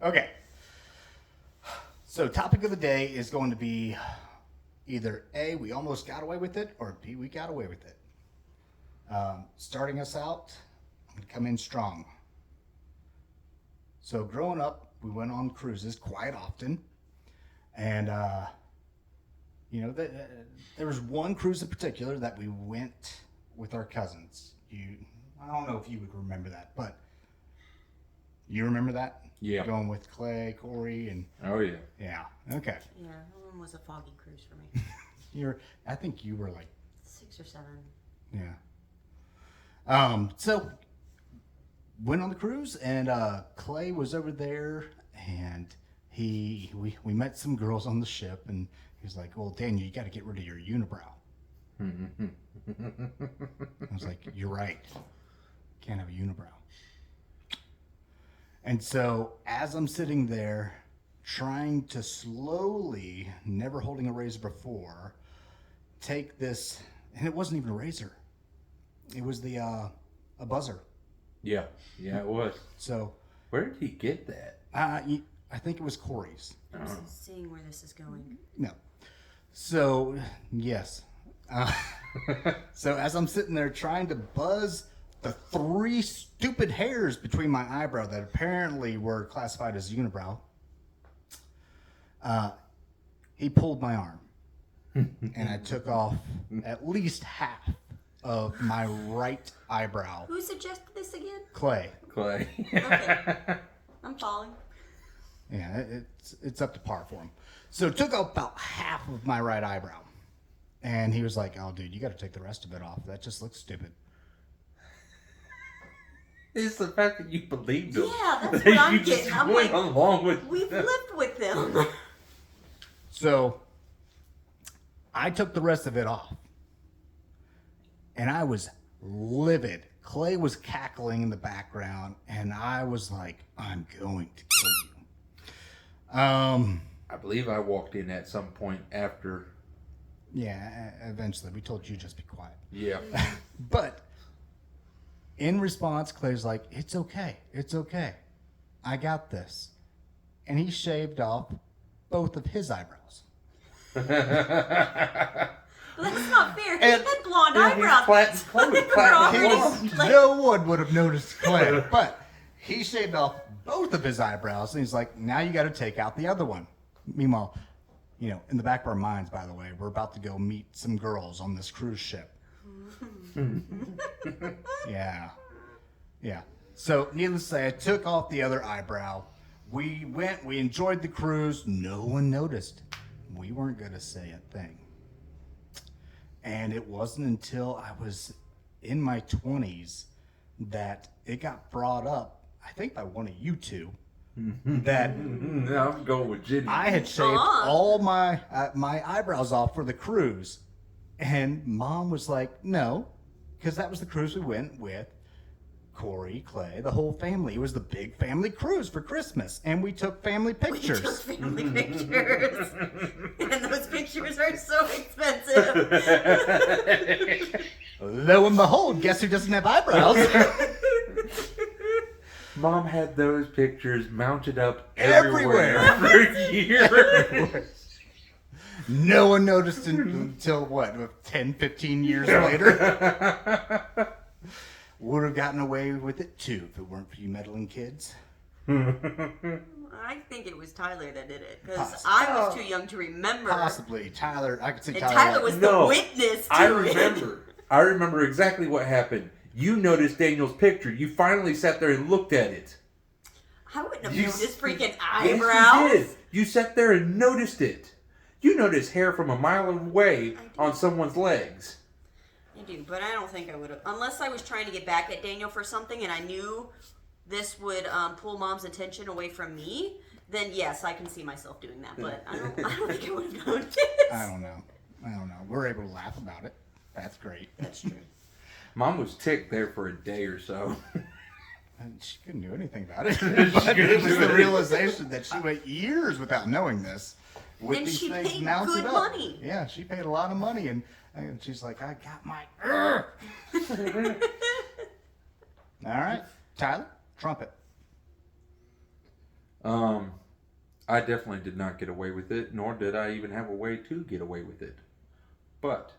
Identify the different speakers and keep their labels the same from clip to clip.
Speaker 1: Okay. So, topic of the day is going to be either A, we almost got away with it, or B, we got away with it. Starting us out, I'm going to come in strong. So, growing up, we went on cruises quite often. And, there was one cruise in particular that we went with our cousins. I don't know if you would remember that, but you remember that?
Speaker 2: Yeah.
Speaker 1: Going with Clay, Corey, and
Speaker 2: Oh, yeah.
Speaker 1: yeah. Okay.
Speaker 3: Yeah, that one was a foggy cruise for me.
Speaker 1: I think you were like
Speaker 3: 6 or 7.
Speaker 1: yeah. So went on the cruise and Clay was over there and we met some girls on the ship and he was like, "Well, Daniel, you got to get rid of your unibrow." I was like, "You're right. Can't have a unibrow." And so as I'm sitting there trying to slowly, never holding a razor before, take this, and it wasn't even a razor. It was a buzzer.
Speaker 2: Yeah, it was.
Speaker 1: So
Speaker 2: Where did he get that?
Speaker 1: I think it was Corey's.
Speaker 3: I'm seeing where this is going.
Speaker 1: No. So, yes. So as I'm sitting there trying to buzz the 3 stupid hairs between my eyebrow that apparently were classified as unibrow, he pulled my arm. And I took off at least half of my right eyebrow.
Speaker 3: Who suggested this again?
Speaker 1: Clay.
Speaker 2: Clay.
Speaker 3: Okay. I'm following.
Speaker 1: Yeah, it's up to par for him. So it took out about half of my right eyebrow. And he was like, "Oh, dude, you got to take the rest of it off. That just looks stupid."
Speaker 2: It's the fact that you believed him.
Speaker 3: Yeah, that's
Speaker 2: that
Speaker 3: what I'm
Speaker 2: you just
Speaker 3: getting. I'm
Speaker 2: went
Speaker 3: like,
Speaker 2: along with
Speaker 3: we've lived with them.
Speaker 1: So I took the rest of it off. And I was livid. Clay was cackling in the background. And I was like, "I'm going to kill you."
Speaker 2: I believe I walked in at some point after.
Speaker 1: Yeah, eventually. We told you just be quiet.
Speaker 2: Yeah.
Speaker 1: But in response, Clay's like, "It's okay. It's okay. I got this." And he shaved off both of his eyebrows.
Speaker 3: Well, that's not fair. He
Speaker 1: And-
Speaker 3: had blonde eyebrows.
Speaker 1: No one would have noticed Clay. But he shaved off both of his eyebrows. And he's like, "Now you got to take out the other one." Meanwhile, in the back of our minds, by the way, we're about to go meet some girls on this cruise ship. Yeah. So, needless to say, I took off the other eyebrow. We enjoyed the cruise. No one noticed. We weren't going to say a thing. And it wasn't until I was in my 20s that it got brought up, I think by one of you two, that
Speaker 2: I'm going with Jenny.
Speaker 1: I had shaved all my eyebrows off for the cruise. And Mom was like, "No," because that was the cruise we went with. Corey, Clay, the whole family. It was the big family cruise for Christmas. And we took family pictures.
Speaker 3: We took family pictures. And those pictures are so expensive.
Speaker 1: Lo and behold, guess who doesn't have eyebrows?
Speaker 2: Mom had those pictures mounted up
Speaker 1: Everywhere.
Speaker 2: for years.
Speaker 1: No one noticed until what, 10, 15 years later? Would have gotten away with it too if it weren't for you meddling kids.
Speaker 3: I think it was Tyler that did it because I was too young to remember.
Speaker 1: Possibly. Tyler, I could see
Speaker 3: And
Speaker 1: Tyler.
Speaker 3: Tyler was the witness to it.
Speaker 2: I remember exactly what happened. You noticed Daniel's picture. You finally sat there and looked at it.
Speaker 3: I wouldn't have
Speaker 2: You
Speaker 3: noticed freaking
Speaker 2: Yes, you
Speaker 3: eyebrows.
Speaker 2: did. You sat there and noticed it. You noticed hair from a mile away on someone's legs.
Speaker 3: I do, but I don't think I would have. Unless I was trying to get back at Daniel for something and I knew this would pull Mom's attention away from me, then yes, I can see myself doing that. But I don't think I would have noticed.
Speaker 1: I don't know. We're able to laugh about it. That's great.
Speaker 3: That's true.
Speaker 2: Mom was ticked there for a day or so.
Speaker 1: And she couldn't do anything about it. But it was the realization that she went years without knowing this. With
Speaker 3: And
Speaker 1: these
Speaker 3: she
Speaker 1: things
Speaker 3: paid
Speaker 1: mounted
Speaker 3: good
Speaker 1: up.
Speaker 3: money.
Speaker 1: Yeah, she paid a lot of money, and she's like, "I got my." All right, Tyler, trumpet.
Speaker 2: I definitely did not get away with it, nor did I even have a way to get away with it. But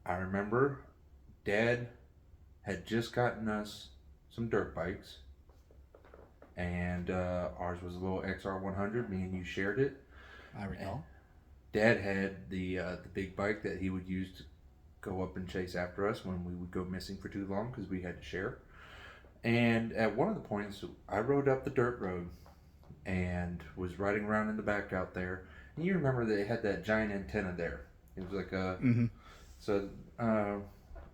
Speaker 2: I remember Dad had just gotten us some dirt bikes, and ours was a little XR100. Me and you shared it.
Speaker 1: I recall.
Speaker 2: Dad had the big bike that he would use to go up and chase after us when we would go missing for too long because we had to share. And at one of the points, I rode up the dirt road and was riding around in the back out there. And you remember they had that giant antenna there. It was like a so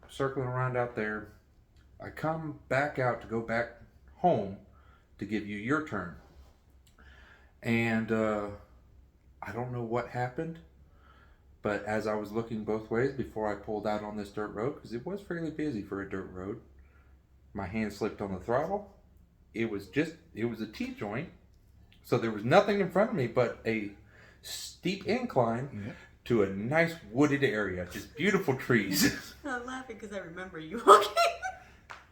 Speaker 2: circling around out there. I come back out to go back home to give you your turn, and I don't know what happened, but as I was looking both ways before I pulled out on this dirt road, because it was fairly busy for a dirt road, my hand slipped on the throttle. It was a T-joint, so there was nothing in front of me but a steep incline to a nice wooded area, just beautiful trees.
Speaker 3: I'm laughing because I remember you walking.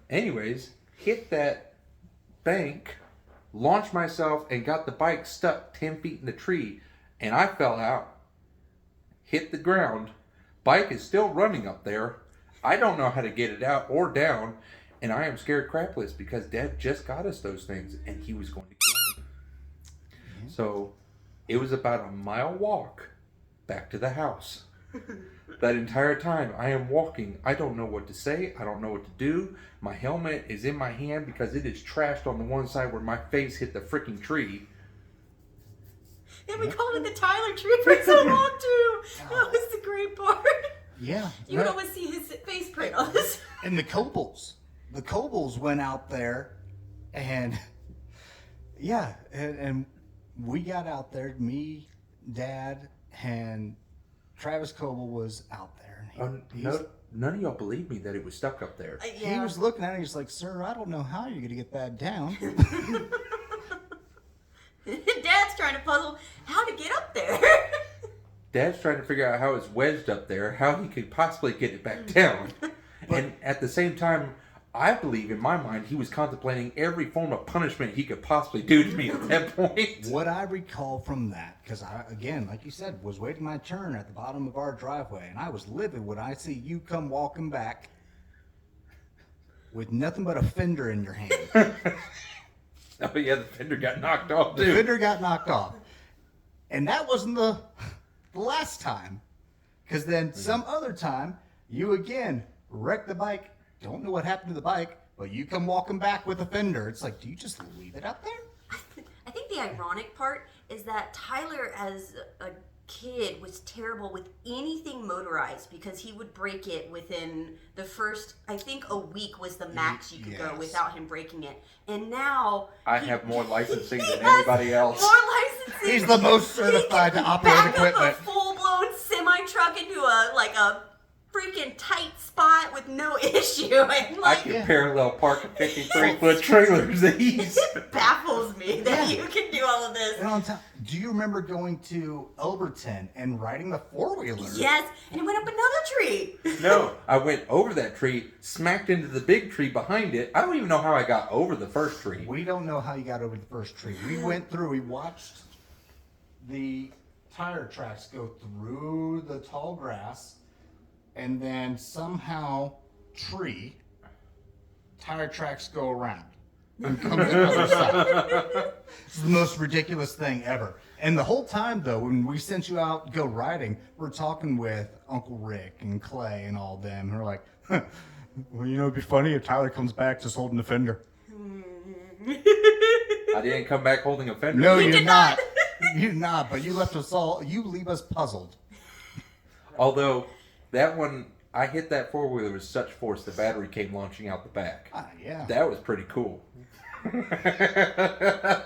Speaker 2: Anyways, hit that bank, launched myself, and got the bike stuck 10 feet in the tree, and I fell out, hit the ground. Bike is still running up there. I don't know how to get it out or down, and I am scared crapless because Dad just got us those things, and he was going to kill me. So it was about a mile walk back to the house. That entire time I am walking, I don't know what to say, I don't know what to do. My helmet is in my hand because it is trashed on the one side where my face hit the freaking tree.
Speaker 3: And we called it the Tyler tree for so long too. That was the great part.
Speaker 1: Yeah.
Speaker 3: You would always see his face print on this.
Speaker 1: And the Kobles went out there, and yeah, and we got out there. Me, Dad, and Travis Coble was out there. And
Speaker 2: None of y'all believed me that it was stuck up there.
Speaker 1: He was looking at it. He's like, "Sir, I don't know how you're gonna get that down."
Speaker 3: Dad's trying to puzzle how to get up there.
Speaker 2: Dad's trying to figure out how it's wedged up there, how he could possibly get it back down. And at the same time, I believe in my mind he was contemplating every form of punishment he could possibly do to me at that point.
Speaker 1: What I recall from that, because I, again, like you said, was waiting my turn at the bottom of our driveway, and I was livid when I see you come walking back with nothing but a fender in your hand.
Speaker 2: Oh yeah, the fender got knocked off too.
Speaker 1: The fender got knocked off. And that wasn't the last time. Because then some other time, you again wrecked the bike. Don't know what happened to the bike, but you come walking back with a fender. It's like, do you just leave it out there?
Speaker 3: I think the ironic part is that Tyler, as a kid, was terrible with anything motorized because he would break it within the first, I think a week was the max you could go without him breaking it. And now
Speaker 2: I have more licensing than anybody else.
Speaker 3: More licensing.
Speaker 1: He's the most certified to operate
Speaker 3: back
Speaker 1: equipment.
Speaker 3: Up a full-blown semi-truck into a freaking tight spot with no issue. And
Speaker 2: I can parallel park a 53-foot trailers easy.
Speaker 3: It baffles me that you can do all of this.
Speaker 1: And on top, do you remember going to Elberton and riding the four-wheeler?
Speaker 3: Yes, and it went up another tree.
Speaker 2: No, I went over that tree, smacked into the big tree behind it. I don't even know how I got over the first tree.
Speaker 1: We don't know how you got over the first tree. We went through, we watched the tire tracks go through the tall grass, and then somehow tire tracks go around and come to the other side. It's the most ridiculous thing ever. And the whole time, though, when we sent you out go riding, we're talking with Uncle Rick and Clay and all them. And we're like, well, you know, it'd be funny if Tyler comes back just holding the fender.
Speaker 2: I didn't come back holding a fender.
Speaker 1: No, you did not. You did not, but you left us all, you leave us puzzled.
Speaker 2: Although, that one, I hit that four-wheeler with such force the battery came launching out the back.
Speaker 1: Yeah.
Speaker 2: That was pretty cool. I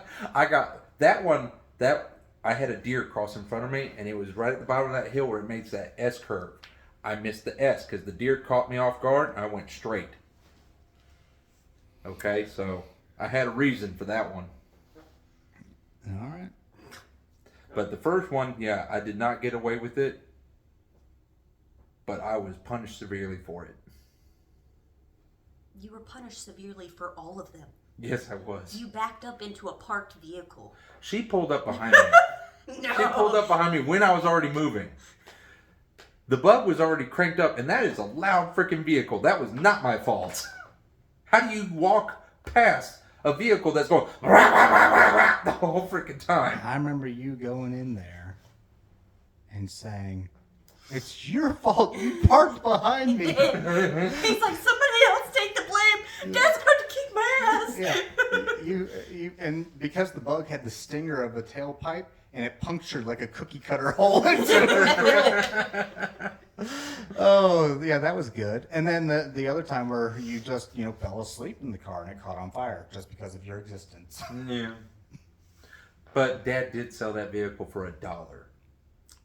Speaker 2: got that one, I had a deer cross in front of me, and it was right at the bottom of that hill where it makes that S curve. I missed the S because the deer caught me off guard, and I went straight. Okay, so I had a reason for that one.
Speaker 1: All right.
Speaker 2: But the first one, yeah, I did not get away with it, but I was punished severely for it.
Speaker 3: You were punished severely for all of them.
Speaker 2: Yes, I was.
Speaker 3: You backed up into a parked vehicle.
Speaker 2: She pulled up behind me.
Speaker 3: No.
Speaker 2: She pulled up behind me when I was already moving. The bug was already cranked up, and that is a loud freaking vehicle. That was not my fault. How do you walk past a vehicle that's going rah, rah, rah, rah, rah, the whole freaking time?
Speaker 1: I remember you going in there and saying, "It's your fault. You parked behind me."
Speaker 3: He's like, somebody else take the blame. Dad's going to kick my ass.
Speaker 1: Yeah, you, and because the bug had the stinger of a tailpipe, and it punctured like a cookie cutter hole into her grill. Oh, yeah, that was good. And then the other time where you just, fell asleep in the car and it caught on fire just because of your existence.
Speaker 2: Yeah. But Dad did sell that vehicle for $1.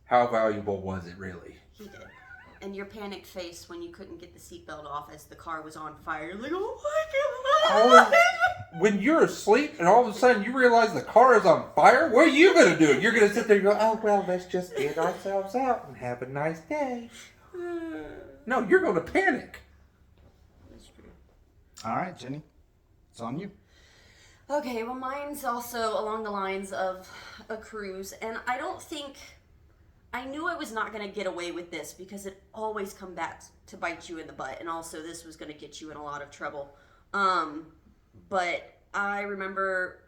Speaker 2: How valuable was it really?
Speaker 3: He did. And your panicked face when you couldn't get the seatbelt off as the car was on fire. You're like, oh my God.
Speaker 2: When you're asleep and all of a sudden you realize the car is on fire, what are you going to do? You're going to sit there and go, oh, well, let's just get ourselves out and have a nice day. No, you're going to panic.
Speaker 3: That's true.
Speaker 1: All right, Jenny, it's on you.
Speaker 3: Okay, well, mine's also along the lines of a cruise. And I knew I was not going to get away with this because it always come back to bite you in the butt. And also this was going to get you in a lot of trouble. But I remember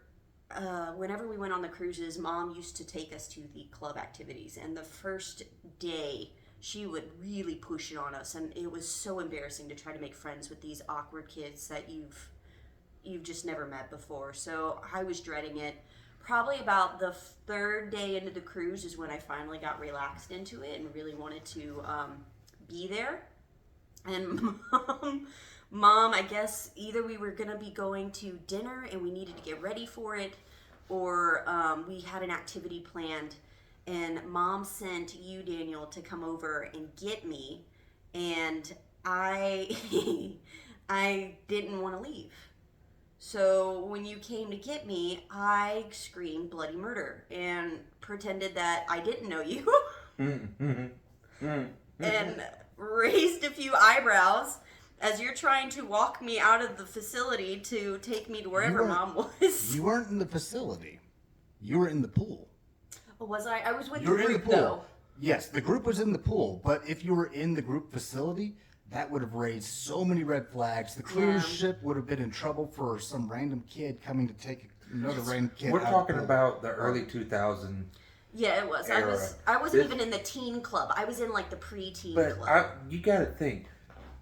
Speaker 3: whenever we went on the cruises, Mom used to take us to the club activities. And the first day, she would really push it on us. And it was so embarrassing to try to make friends with these awkward kids that you've just never met before. So I was dreading it. Probably about the third day into the cruise is when I finally got relaxed into it and really wanted to be there. And Mom, I guess either we were going to be going to dinner and we needed to get ready for it, or we had an activity planned. And Mom sent you, Daniel, to come over and get me. And I didn't want to leave. So when you came to get me, I screamed bloody murder and pretended that I didn't know you and raised a few eyebrows as you're trying to walk me out of the facility to take me to wherever Mom was.
Speaker 1: You weren't in the facility. You were in the pool.
Speaker 3: Oh, was I? I was with
Speaker 1: You were
Speaker 3: the
Speaker 1: in the
Speaker 3: group,
Speaker 1: pool.
Speaker 3: though.
Speaker 1: Yes, the group was in the pool, but if you were in the group facility, that would have raised so many red flags. The cruise ship would have been in trouble for some random kid coming to take another random kid.
Speaker 2: We're
Speaker 1: out
Speaker 2: talking
Speaker 1: of the
Speaker 2: about the early 2000s.
Speaker 3: Yeah, it was.
Speaker 2: Era.
Speaker 3: I wasn't even in the teen club. I was in like the pre-teen club.
Speaker 2: But you got to think,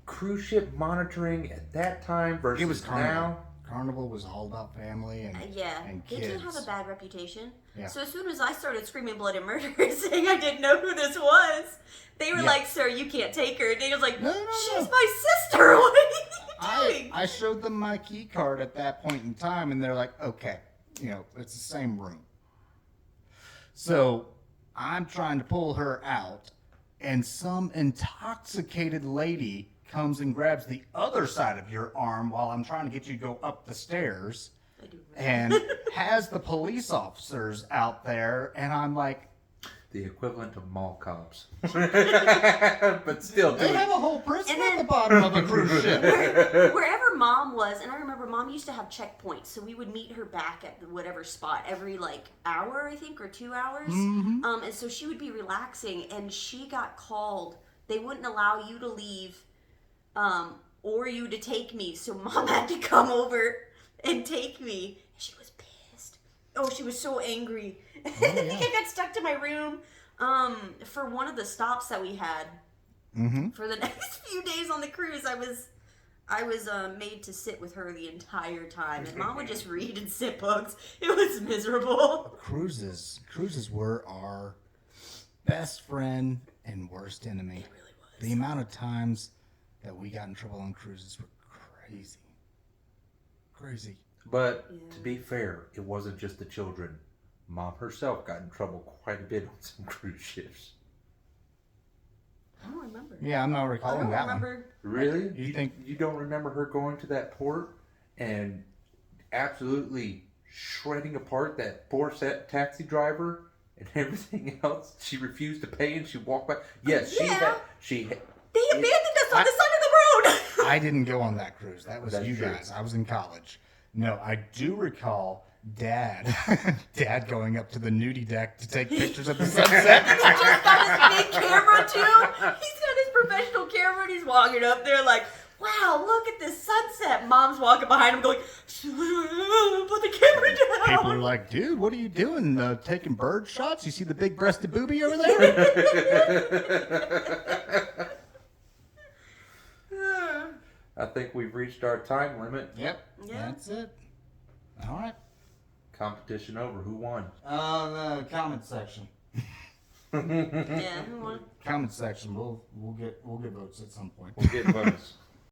Speaker 2: cruise ship monitoring at that time versus
Speaker 1: It was Carnival.
Speaker 2: now.
Speaker 1: Carnival was all about family and
Speaker 3: They
Speaker 1: kids.
Speaker 3: did have a bad reputation.
Speaker 1: Yeah.
Speaker 3: So as soon as I started screaming bloody murder saying I didn't know who this was, they were like, sir, you can't take her. And Daniel's like,
Speaker 1: No.
Speaker 3: she's my sister. What are you doing?
Speaker 1: I showed them my key card at that point in time, and they're like, okay, it's the same room. So I'm trying to pull her out, and some intoxicated lady comes and grabs the other side of your arm while I'm trying to get you to go up the stairs, and has the police officers out there, and I'm like,
Speaker 2: The equivalent of mall cops. But still,
Speaker 1: they
Speaker 2: dude.
Speaker 1: have a whole prison at the bottom of a cruise ship.
Speaker 3: Wherever Mom was, and I remember Mom used to have checkpoints, so we would meet her back at whatever spot every hour, I think, or 2 hours.
Speaker 1: Mm-hmm.
Speaker 3: And so she would be relaxing, and she got called. They wouldn't allow you to leave, or you to take me. So Mom had to come over and take me. She was pissed. Oh, she was so angry.
Speaker 1: Oh,
Speaker 3: I think I got stuck to my room for one of the stops that we had.
Speaker 1: Mm-hmm.
Speaker 3: For the next few days on the cruise, I was made to sit with her the entire time, and Mom would just read and sip books. It was miserable.
Speaker 1: Cruises were our best friend and worst enemy.
Speaker 3: It really was.
Speaker 1: The amount of times that we got in trouble on cruises were crazy.
Speaker 2: But to be fair, it wasn't just the children. Mom herself got in trouble quite a bit on some cruise ships.
Speaker 3: I don't remember.
Speaker 1: Yeah, I'm not
Speaker 3: I
Speaker 1: recalling
Speaker 3: don't
Speaker 1: that
Speaker 3: remember.
Speaker 2: Really?
Speaker 1: You think-
Speaker 2: you don't remember her going to that port and absolutely shredding apart that poor taxi driver and everything else? She refused to pay and she walked back. Yes,
Speaker 3: Yeah.
Speaker 2: They
Speaker 3: They abandoned us on the side of the road.
Speaker 1: I didn't go on that cruise. That was
Speaker 2: That's
Speaker 1: you
Speaker 2: true.
Speaker 1: guys. I was in college. No, I do recall Dad going up to the nudie deck to take pictures of the sunset.
Speaker 3: He's just got his big camera too. He's got his professional camera and he's walking up there like, wow, look at this sunset. Mom's walking behind him going, put the camera down.
Speaker 1: People are like, dude, what are you doing? Taking bird shots? You see the big breasted booby over there?
Speaker 2: I think we've reached our time limit.
Speaker 1: Yep,
Speaker 3: Yeah.
Speaker 1: that's it. All right.
Speaker 2: Competition over. Who won?
Speaker 1: The comment section.
Speaker 3: Yeah, who won?
Speaker 1: Comment section. We'll get votes at some point.
Speaker 2: We'll get votes.